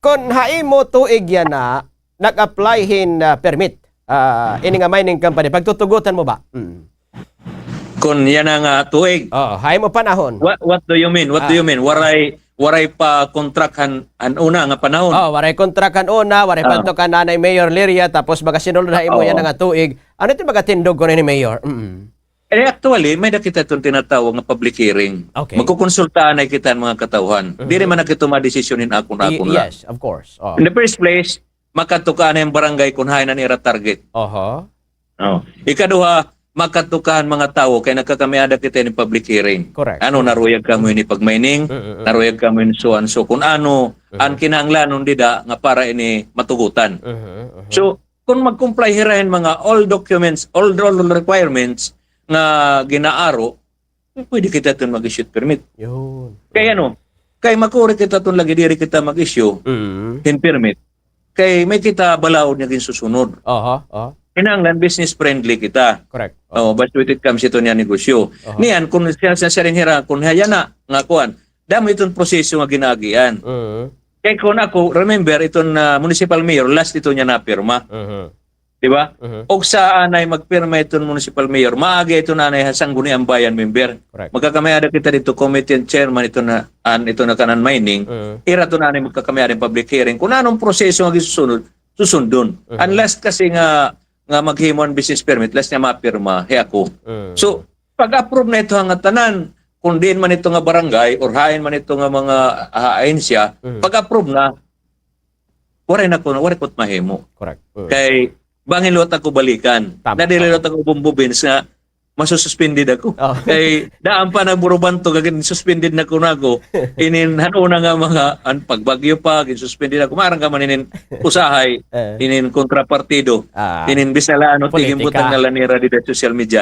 Kung haimo tuig yan na, nag-apply hin permit, ini nga mining company, pagtutugutan mo ba? Kung yan ang tuig. Oh, haimo panahon. What do you mean? What do you mean? Waray pa kontrakhan an una nga panahon. Oh, waray kontrakan una, waray pantokan nanay Mayor Liria, tapos baga sinulod na imo yan nga tuig. Ano ito baga tindog ko ni Mayor? Actually, may nakita itong tinatawag nga public hearing. Okay. Magkukonsultaan na kita ang mga katauhan. Di rin man nakita madesisyonin ako na. Yes, of course. Oh. In the first place, makatukaan na yung barangay kung hain na nira target. Oho. Ikaduha, makatukaan mga tao kaya nagkakamiada kita ni public hearing. Correct. Ano, naruyag kamo ni pag-mining, naruyag kamo ni so and so. Kung ano, ang kinahanglan nun dida nga para ini matugutan. So, kung mag-comply hirahin mga all documents, all requirements nga ginaaro, pwede kita ito mag-issue permit. Yun. Kaya ano, kay makuri kita ito lagi diri kita mag-issue in permit. Kay may kita balaod niya susunod. Kinahanglan business friendly kita. Correct. But when it comes ito niya negosyo. Niyan, kung siya rin hira, kung hayan na, nga kuhan, damo itong proseso nga ginagian. Kaya kung ako, remember, itong municipal mayor, last ito niya napirma. Diba? O saan ay magpirma itong municipal mayor, maagi ito na hasang guni ang bayan member. Magkakamayada kita dito, committee and chairman ito na kanan mining, ira ito na magkakamayada yung public hearing. Kung anong proseso nga susundon. Unless kasi nga maghimon business permit, last niya mapirma, ako. So, pag-approve na ito ang tanan, kung din man ito nga barangay, or hain man ito nga mga ahensya, pag-approve na, waray ko't mahimo. Correct. Kay, bangin lot ako balikan. Nadililot ako bumbubins nga, masususpended ako. Kay, daan pa na burubanto, gagin, suspended na ko. Inin, hanuna nga mga, pagbagyo pa, suspended ako. Marang ka man inin usahay, inin kontrapartido, inin bisalaan, tiging butang nga lanira dito sa social media.